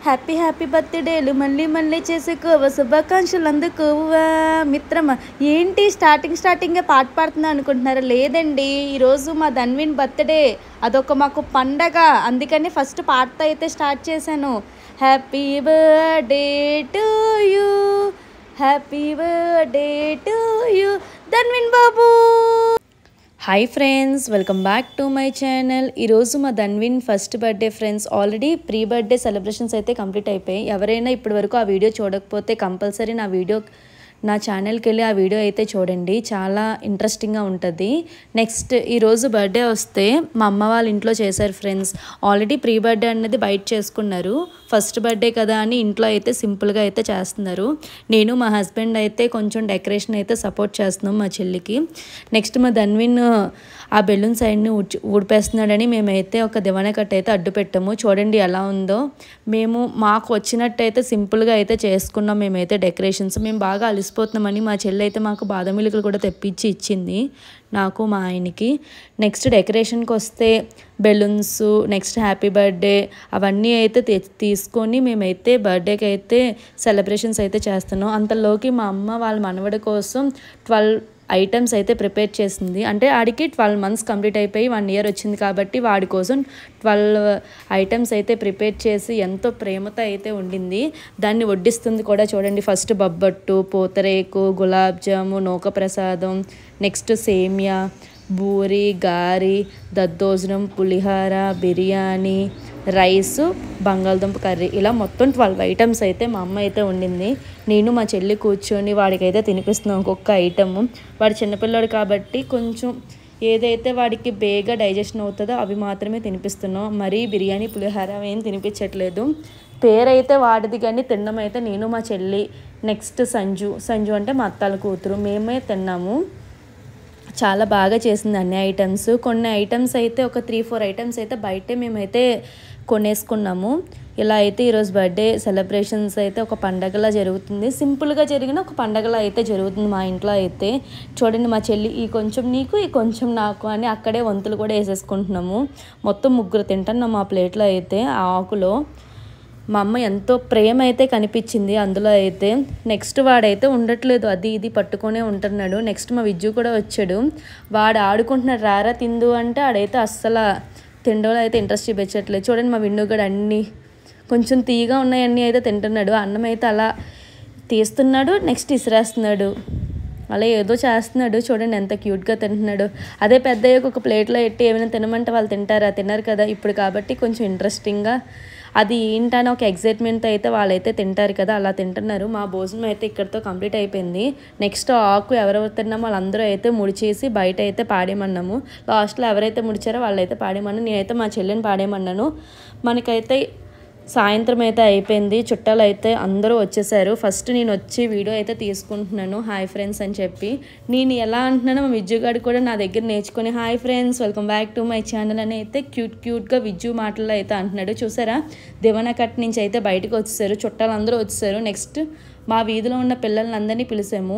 Happy happy బర్త్డేలు మళ్ళీ మళ్ళీ చేసుకోవ శుభాకాంక్షలు అందుకోవా మిత్రమా. ఏంటి స్టార్టింగే పాట పాడుతున్నా అనుకుంటున్నారా? లేదండి, ఈరోజు మా ధన్విన్ బర్త్డే. అదొక మాకు పండగ, అందుకని ఫస్ట్ పాటతో అయితే స్టార్ట్ చేశాను. Happy birthday to you, happy birthday to you Dhanvin Babu. Hi friends, welcome back to my channel. ఈరోజు మా Dhanvin first birthday friends. Already pre birthday celebrations అయితే కంప్లీట్ అయిపోయాయి. ఎవరైనా ఇప్పటి వరకు ఆ వీడియో చూడకపోతే కంపల్సరీ నా ఛానల్కి వెళ్ళి ఆ వీడియో అయితే చూడండి, చాలా ఇంట్రెస్టింగ్గా ఉంటుంది. నెక్స్ట్ ఈరోజు బర్త్డే వస్తే మా అమ్మ వాళ్ళ ఇంట్లో చేశారు ఫ్రెండ్స్. ఆల్రెడీ ప్రీ బర్త్డే అనేది బయట చేసుకున్నారు, ఫస్ట్ బర్త్డే కదా అని ఇంట్లో అయితే సింపుల్గా అయితే చేస్తున్నారు. నేను మా హస్బెండ్ అయితే కొంచెం డెకరేషన్ అయితే సపోర్ట్ చేస్తున్నాం మా చెల్లికి. నెక్స్ట్ మా ధన్విన్ ఆ బెలూన్ సైడ్ని ఊడిపేస్తున్నాడని మేమైతే ఒక దివానా కట్ట అయితే అడ్డు పెట్టాము. చూడండి ఎలా ఉందో. మాకు వచ్చినట్టయితే సింపుల్గా అయితే చేసుకున్నాం మేమైతే డెకరేషన్స్. మేము బాగా అలిసిపోతున్నామని మా చెల్లి అయితే మాకు బాదం మిల్కులు కూడా తెప్పించి ఇచ్చింది, నాకు మా ఆయనకి. నెక్స్ట్ డెకరేషన్కి వస్తే బెలూన్స్, నెక్స్ట్ హ్యాపీ బర్త్డే అవన్నీ అయితే తీసుకొని మేమైతే బర్త్డేకి అయితే సెలబ్రేషన్స్ అయితే చేస్తున్నాం. అంతలోకి మా అమ్మ వాళ్ళ మనవడి కోసం 12 ఐటమ్స్ అయితే ప్రిపేర్ చేసింది. అంటే ఆడికి 12 months కంప్లీట్ అయిపోయి 1 year వచ్చింది కాబట్టి వాడి కోసం 12 ఐటమ్స్ అయితే ప్రిపేర్ చేసి ఎంతో ప్రేమతో అయితే ఉండింది. దాన్ని వడ్డిస్తుంది కూడా చూడండి. ఫస్ట్ బొబ్బట్టు, పూతరేకు, గులాబ్ జాము, నూక ప్రసాదం, నెక్స్ట్ సేమియా, బూరి, గారి, దద్దోజనం, పులిహార, బిర్యానీ, రైసు, బంగాళదుంప కర్రీ, ఇలా మొత్తం 12 ఐటమ్స్ అయితే మా అమ్మ అయితే వండింది. నేను మా చెల్లి కూర్చొని వాడికైతే తినిపిస్తున్నాం ఒక్కొక్క ఐటము. వాడు చిన్నపిల్లాడు కాబట్టి కొంచెం ఏదైతే వాడికి బేగా డైజెషన్ అవుతుందో అవి మాత్రమే తినిపిస్తున్నాం. మరీ బిర్యానీ, పులిహార ఏం తినిపించట్లేదు. పేరైతే వాడిది కానీ తినడం అయితే నేను మా చెల్లి, నెక్స్ట్ సంజు అంటే మా అత్తాల కూతురు, మేమే తిన్నాము. చాలా బాగా చేసింది అన్ని ఐటమ్స్. కొన్ని ఐటమ్స్ అయితే ఒక 3-4 ఐటమ్స్ అయితే బయటే మేమైతే కొనేసుకున్నాము. ఇలా అయితే ఈరోజు బర్త్డే సెలబ్రేషన్స్ అయితే ఒక పండగలా జరుగుతుంది. సింపుల్గా జరిగిన ఒక పండగలా అయితే జరుగుతుంది మా ఇంట్లో అయితే. చూడండి, మా చెల్లి ఈ కొంచెం నీకు, ఈ కొంచెం నాకు అని అక్కడే వంతులు కూడా వేసేసుకుంటున్నాము. మొత్తం 3 తింటున్నాము ఆ ప్లేట్లో అయితే, ఆ ఆకులో. మా అమ్మ ఎంతో ప్రేమ అయితే కనిపించింది అందులో అయితే. నెక్స్ట్ వాడైతే ఉండట్లేదు, అది ఇది పట్టుకొనే ఉంటున్నాడు. నెక్స్ట్ మా విజ్జు కూడా వచ్చాడు. వాడు ఆడుకుంటున్నాడు, రారా తిందు అంటే ఆడైతే అస్సలు తినడంలో అయితే ఇంట్రెస్ట్ చూపించట్లేదు. చూడండి, మా విండు కూడా అన్నీ కొంచెం తీయగా ఉన్నాయన్నీ అయితే తింటున్నాడు. అన్నం అయితే అలా తీస్తున్నాడు, నెక్స్ట్ ఇసిరేస్తున్నాడు, అలా ఏదో చేస్తున్నాడు. చూడండి ఎంత క్యూట్గా తింటున్నాడు. అదే పెద్దయ్యాక ఒక ప్లేట్లో పెట్టి ఏమైనా తినమంటే వాళ్ళు తింటారా? తిన్నారు కదా. ఇప్పుడు కాబట్టి కొంచెం ఇంట్రెస్టింగ్గా అది ఏంటని ఒక ఎగ్జైట్మెంట్తో అయితే వాళ్ళైతే తింటారు కదా, అలా తింటున్నారు. మా భోజనం అయితే ఇక్కడితో కంప్లీట్ అయిపోయింది. నెక్స్ట్ ఆకు ఎవరెవరు తిన్నామో వాళ్ళందరూ అయితే ముడిచేసి బయట అయితే పాడేమన్నాము. లాస్ట్లో ఎవరైతే ముడిచారో వాళ్ళైతే పాడేమన్నాను. నేనైతే మా చెల్లిని పాడేమన్నాను. మనకైతే సాయంత్రం అయితే అయిపోయింది. చుట్టాలు అయితే అందరూ వచ్చేసారు. ఫస్ట్ నేను వచ్చి వీడియో అయితే తీసుకుంటున్నాను, హాయ్ ఫ్రెండ్స్ అని చెప్పి. నేను ఎలా అంటున్నానో మా విజ్జుగాడు కూడా నా దగ్గర నేర్చుకొని hi friends, welcome back to my channel అని అయితే క్యూట్గా విజ్జు మాటల్లో అయితే అంటున్నాడు. చూసారా, దివానా కట్ నుంచి అయితే బయటకు వచ్చేసారు, చుట్టాలు అందరూ వచ్చేసారు. నెక్స్ట్ మా వీధిలో ఉన్న పిల్లలందరినీ పిలిచాము.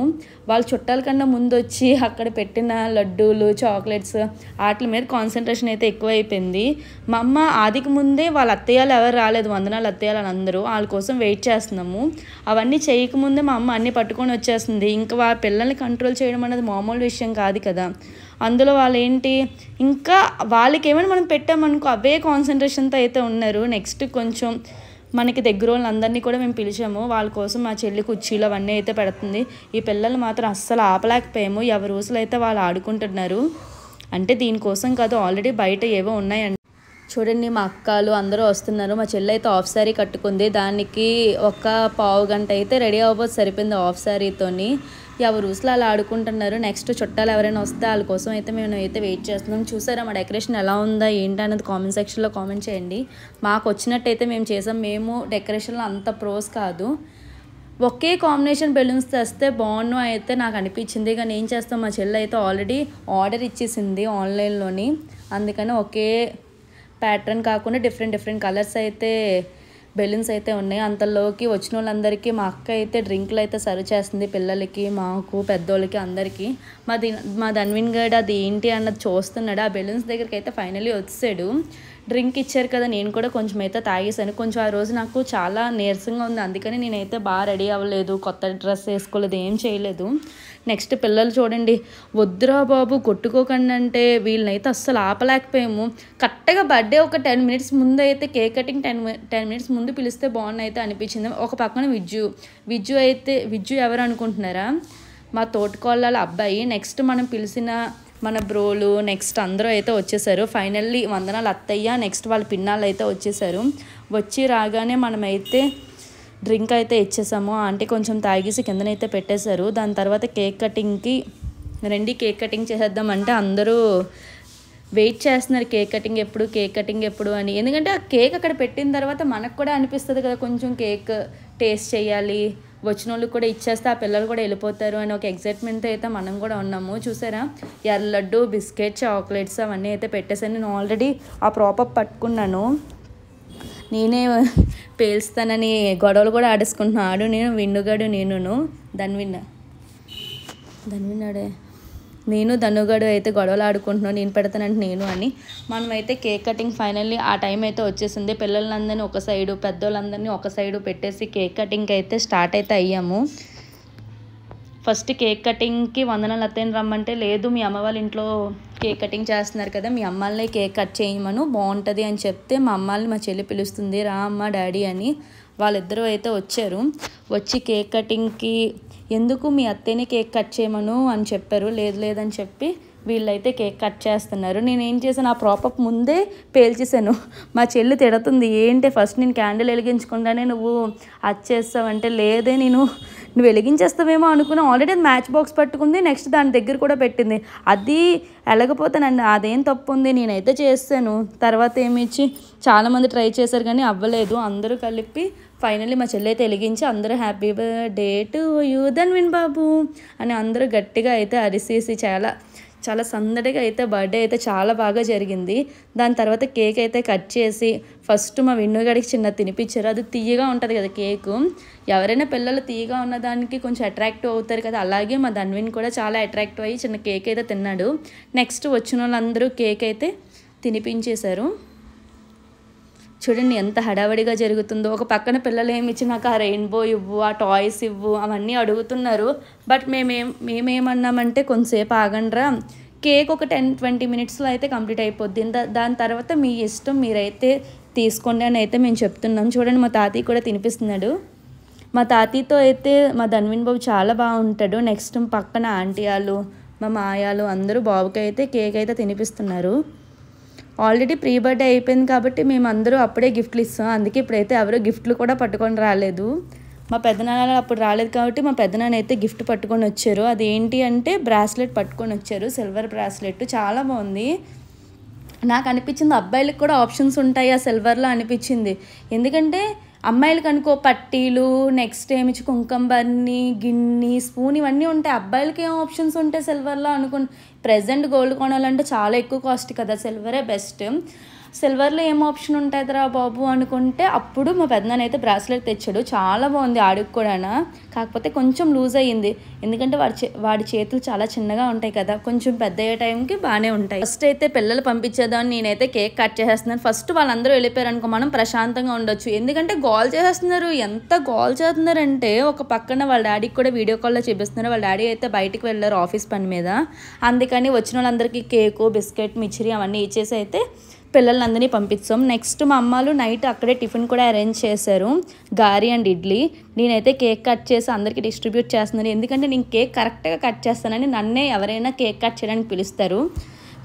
వాళ్ళు చుట్టాల కన్నా ముందు వచ్చి అక్కడ పెట్టిన లడ్డూలు, చాక్లెట్స్ వాటి మీద కాన్సన్ట్రేషన్ అయితే ఎక్కువ అయిపోయింది. మా అమ్మ ఆదికి ముందే వాళ్ళ అత్తయ్యలు ఎవరు రాలేదు, వందనాలు అత్తయ్యలు అందరూ, వాళ్ళ కోసం వెయిట్ చేస్తున్నాము. అవన్నీ చేయకముందే మా అమ్మ అన్నీ పట్టుకొని వచ్చేస్తుంది. ఇంకా వాళ్ళ పిల్లల్ని కంట్రోల్ చేయడం అనేది మామూలు విషయం కాదు కదా. అందులో వాళ్ళు ఏంటి, ఇంకా వాళ్ళకి ఏమైనా మనం పెట్టామనుకో అవే కాన్సన్ట్రేషన్తో అయితే ఉన్నారు. నెక్స్ట్ కొంచెం మనకి దగ్గర వాళ్ళందరినీ కూడా మేము పిలిచాము. వాళ్ళ కోసం మా చెల్లి కుర్చీలు అవన్నీ అయితే పెడుతుంది. ఈ పిల్లలు మాత్రం అస్సలు ఆపలేకపోయాము. ఎవరి రోజులు అయితే వాళ్ళు ఆడుకుంటున్నారు. అంటే దీనికోసం కాదు, ఆల్రెడీ బయట ఏవో ఉన్నాయండి. చూడండి, మా అక్కలు అందరూ వస్తున్నారు. మా చెల్లి అయితే హాఫ్ శారీ కట్టుకుంది. దానికి ఒక పావు గంట అయితే రెడీ అవ్వబోదు సరిపోయింది హాఫ్ శారీతోని. ఎవరు రూస్లో అలా ఆడుకుంటున్నారు. నెక్స్ట్ చుట్టాలు ఎవరైనా వస్తే వాళ్ళ కోసం అయితే మేము అయితే వెయిట్ చేస్తున్నాం. చూసారా మా డెకరేషన్ ఎలా ఉందా ఏంటి అన్నది కామెంట్ సెక్షన్లో కామెంట్ చేయండి. మాకు వచ్చినట్టయితే మేము చేసాం. మేము డెకరేషన్లో అంత ప్రోస్ కాదు, ఒకే కాంబినేషన్ బెలూన్స్ తెస్తే బాగుండు అయితే నాకు అనిపించింది. కానీ ఏం చేస్తాం, మా చెల్లి అయితే ఆల్రెడీ ఆర్డర్ ఇచ్చేసింది ఆన్లైన్లోని. అందుకని ఒకే ప్యాటర్న్ కాకుండా డిఫరెంట్ కలర్స్ అయితే బెలూన్స్ అయితే ఉన్నాయి. అంతలోకి వచ్చిన వాళ్ళందరికీ మా అక్క అయితే డ్రింకులు అయితే సర్వ్ చేస్తుంది, పిల్లలకి, మాకు, పెద్దోళ్ళకి అందరికీ. మా ధన్విన్ గడ్ అది ఏంటి అన్నది చూస్తున్నాడు. ఆ బెలూన్స్ దగ్గరికి అయితే ఫైనల్లీ వచ్చాడు. డ్రింక్ ఇచ్చారు కదా, నేను కూడా కొంచెం అయితే తాగేసాను. కొంచెం ఆ రోజు నాకు చాలా నీరసంగా ఉంది, అందుకని నేనైతే బాగా రెడీ అవ్వలేదు, కొత్త డ్రెస్ వేసుకోలేదు, ఏం చేయలేదు. నెక్స్ట్ పిల్లలు చూడండి, వద్దురా బాబు కొట్టుకోకండి అంటే వీళ్ళనైతే అస్సలు ఆపలేకపోయాము. కరెక్ట్గా బర్త్డే ఒక 10 మినిట్స్ ముందు అయితే కేక్ కటింగ్ 10 మినిట్స్ ముందు పిలిస్తే బాగుంది అయితే అనిపించింది. ఒక పక్కన విజ్జు ఎవరు అనుకుంటున్నారా, మా తోటికోళ్ళ అబ్బాయి. నెక్స్ట్ మనం పిలిచిన మన బ్రోలు నెక్స్ట్ అందరూ అయితే వచ్చేసారు. ఫైనల్లీ వందనాలు అత్తయ్య, నెక్స్ట్ వాళ్ళ పిన్నాళ్ళు అయితే వచ్చేసారు. వచ్చి రాగానే మనమైతే డ్రింక్ అయితే ఇచ్చేసాము. ఆంటీ కొంచెం తాగేసి కిందనైతే పెట్టేశారు. దాని తర్వాత కేక్ కటింగ్కి కేక్ కటింగ్ చేసేద్దామంటే అందరూ వెయిట్ చేస్తున్నారు, కేక్ కటింగ్ ఎప్పుడు అని. ఎందుకంటే ఆ కేక్ అక్కడ పెట్టిన తర్వాత మనకు కూడా అనిపిస్తుంది కదా, కొంచెం కేక్ టేస్ట్ చేయాలి, వచ్చిన వాళ్ళకి కూడా ఇచ్చేస్తే ఆ పిల్లలు కూడా వెళ్ళిపోతారు అని ఒక ఎగ్జైట్మెంట్తో అయితే మనం కూడా ఉన్నాము. చూసారా, ఎర్ర లడ్డు, బిస్కెట్, చాక్లెట్స్ అవన్నీ అయితే పెట్టేసాను. నేను ఆల్రెడీ ఆ ప్రాపప్ పట్టుకున్నాను, నేనే పేల్స్తానని గొడవలు కూడా ఆడేసుకుంటున్నాను. నేను విన్నుగాడు ధనుగాడు అయితే గొడవలు ఆడుకుంటున్నాను, నేను పెడతానంటే నేను అని. మనమైతే కేక్ కటింగ్ ఫైనల్లీ ఆ టైం అయితే వచ్చేసింది. పిల్లలందరినీ ఒక సైడు, పెద్దోళ్ళందరినీ ఒక సైడు పెట్టేసి కేక్ కటింగ్కి అయితే స్టార్ట్ అయితే అయ్యాము. ఫస్ట్ కేక్ కటింగ్కి వందనాలు అత్తయ్యని రమ్మంటే, లేదు మీ అమ్మ వాళ్ళ ఇంట్లో కేక్ కటింగ్ చేస్తున్నారు కదా, మీ అమ్మాయిని కేక్ కట్ చేయమను బాగుంటుంది అని చెప్తే, మా అమ్మాయిని మా చెల్లి పిలుస్తుంది, రా అమ్మ డాడీ అని. వాళ్ళిద్దరూ అయితే వచ్చారు. వచ్చి కేక్ కటింగ్కి ఎందుకు మీ అత్తయ్యని కేక్ కట్ చేయమను అని చెప్పారు. లేదని చెప్పి వీళ్ళైతే కేక్ కట్ చేస్తున్నారు. నేను ఏం చేశాను, ఆ ప్రాపప్ ముందే పేల్చేసాను. మా చెల్లి తిడుతుంది, ఏంటి ఫస్ట్ నేను క్యాండిల్ వెలిగించకుండానే నువ్వు అది చేస్తావంటే, లేదే నువ్వు వెలిగించేస్తావేమో అనుకున్నా. ఆల్రెడీ అది మ్యాచ్ బాక్స్ పట్టుకుంది, నెక్స్ట్ దాని దగ్గర కూడా పెట్టింది. అది ఎలాగపోతానండి, అదేం తప్పు ఉంది, నేనైతే చేస్తాను. తర్వాత ఏమిచ్చి చాలామంది ట్రై చేశారు కానీ అవ్వలేదు. అందరూ కలిపి ఫైనల్లీ మా చెల్లి అయితే వెలిగించి అందరూ happy birthday to you Dhanvin బాబు అని అందరూ గట్టిగా అయితే అరిసేసి చాలా సందడిగా అయితే బర్త్డే అయితే చాలా బాగా జరిగింది. దాని తర్వాత కేక్ అయితే కట్ చేసి ఫస్ట్ మా విన్నుగాడికి చిన్న తినిపించారు. అది తీయగా ఉంటుంది కదా కేకు, ఎవరైనా పిల్లలు తీయగా ఉన్నదానికి కొంచెం అట్రాక్టివ్ అవుతారు కదా, అలాగే మా ధన్విన్ కూడా చాలా అట్రాక్టివ్ అయ్యి చిన్న కేక్ అయితే తిన్నాడు. నెక్స్ట్ వచ్చిన వాళ్ళందరూ కేక్ అయితే తినిపించేశారు. చూడండి ఎంత హడావడిగా జరుగుతుందో. ఒక పక్కన పిల్లలు ఏమి ఇచ్చి నాకు ఆ రెయిన్బో ఇవ్వు, ఆ టాయ్స్ ఇవ్వు అవన్నీ అడుగుతున్నారు. బట్ మేమేమన్నామంటే కొంతసేపు ఆగండ్రా, కేక్ ఒక 10-20 మినిట్స్లో అయితే కంప్లీట్ అయిపోద్ది, దాని తర్వాత మీ ఇష్టం, మీరైతే తీసుకోండి అని అయితే మేము చెప్తున్నాం. చూడండి మా తాతయ్య కూడా తినిపిస్తున్నాడు. మా తాతయ్యతో అయితే మా ధన్విన్ బాబు చాలా బాగుంటాడు. నెక్స్ట్ పక్కన ఆంటీ వాళ్ళు, మా మాయాలు అందరూ బాబుకి అయితే కేక్ అయితే తినిపిస్తున్నారు. ఆల్రెడీ ప్రీ బర్త్డే అయిపోయింది కాబట్టి మేము అందరూ అప్పుడే గిఫ్ట్లు ఇస్తాం, అందుకే ఇప్పుడైతే ఎవరు గిఫ్ట్లు కూడా పట్టుకొని రాలేదు. మా పెద్దనాన్న అప్పుడు రాలేదు కాబట్టి మా పెద్దనాన్న అయితే గిఫ్ట్ పట్టుకొని వచ్చారు. అది ఏంటి అంటే బ్రాస్లెట్ పట్టుకొని వచ్చారు, సిల్వర్ బ్రాస్లెట్, చాలా బాగుంది. నాకు అనిపించింది అబ్బాయిలకు కూడా ఆప్షన్స్ ఉంటాయి ఆ సిల్వర్లో అనిపించింది. ఎందుకంటే అమ్మాయిలకు అనుకో పట్టీలు, నెక్స్ట్ ఏమిచ్చి కుంకుమ బన్ని, గిన్నె, స్పూన్ ఇవన్నీ ఉంటాయి. అబ్బాయిలకి ఏం ఆప్షన్స్ ఉంటాయి సిల్వర్లో ప్రెజెంట్ గోల్డ్ కొనాలంటే చాలా ఎక్కువ కాస్ట్ కదా, సిల్వరే బెస్ట్. సిల్వర్లో ఏం ఆప్షన్ ఉంటుందిరా బాబు అనుకుంటే అప్పుడు మా పెద్దనాన్న అయితే బ్రాస్లెట్ తెచ్చాడు, చాలా బాగుంది ఆడికి కూడా. కాకపోతే కొంచెం లూజ్ అయ్యింది, ఎందుకంటే వాడి చేతులు చాలా చిన్నగా ఉంటాయి కదా, కొంచెం పెద్ద అయ్యే టైంకి బాగానే ఉంటాయి. ఫస్ట్ అయితే పిల్లలు పంపించేద్దామని నేనైతే కేక్ కట్ చేసేస్తున్నాను. ఫస్ట్ వాళ్ళందరూ వెళ్ళిపోయారు అనుకో, మనం ప్రశాంతంగా ఉండొచ్చు. ఎందుకంటే గోల్ చేసేస్తున్నారు, ఎంత గోల్ చేస్తున్నారంటే ఒక పక్కన వాళ్ళ డాడీకి కూడా వీడియో కాల్లో చూపిస్తున్నారు. వాళ్ళ డాడీ అయితే బయటికి వెళ్ళారు ఆఫీస్ పని మీద, అందుకని వచ్చిన వాళ్ళందరికీ కేకు, బిస్కెట్, మిక్చరీ అవన్నీ ఇచ్చేసి అయితే పిల్లలందరినీ పంపిస్తాం. నెక్స్ట్ మా అమ్మాలు నైట్ అక్కడే టిఫిన్ కూడా అరేంజ్ చేశారు, గారి అండ్ ఇడ్లీ. నేనైతే కేక్ కట్ చేసి అందరికీ డిస్ట్రిబ్యూట్ చేస్తున్నాను, ఎందుకంటే నేను కేక్ కరెక్ట్గా కట్ చేస్తానని నన్నే ఎవరైనా కేక్ కట్ చేయడానికి పిలుస్తారు.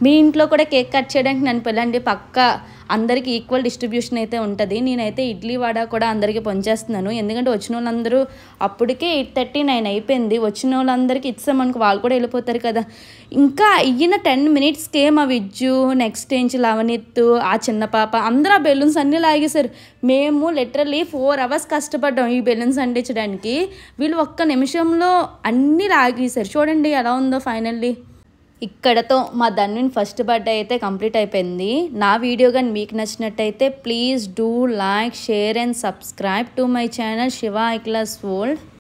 మీ ఇంట్లో కూడా కేక్ కట్ చేయడానికి నన్ను పిల్లండి, పక్కా అందరికీ ఈక్వల్ డిస్ట్రిబ్యూషన్ అయితే ఉంటుంది. నేనైతే ఇడ్లీ వడ కూడా అందరికీ పంచేస్తున్నాను, ఎందుకంటే వచ్చిన వాళ్ళందరూ అప్పటికే 8:39 అయిపోయింది. వచ్చిన వాళ్ళందరికీ ఇచ్చామనుకో వాళ్ళు కూడా వెళ్ళిపోతారు కదా. ఇంకా అయ్యిన 10 మినిట్స్కే మా విజ్జు, నెక్స్ట్ ఏంచి లవనిత్తు, ఆ చిన్న పాప అందరూ ఆ బెలూన్స్ అన్నీ లాగేశారు. మేము లిటరల్లీ 4 అవర్స్ కష్టపడ్డాం ఈ బెలూన్స్ అంటించడానికి, వీళ్ళు ఒక్క నిమిషంలో అన్నీ లాగేశారు. చూడండి ఎలా ఉందో. ఫైనల్లీ ఇక్కడతో మా ధన్విన్ ఫస్ట్ బర్త్డే అయితే కంప్లీట్ అయిపోయింది. నా వీడియో కానీ మీకు నచ్చినట్టయితే please do like, share and subscribe to my channel Shiva iClass world.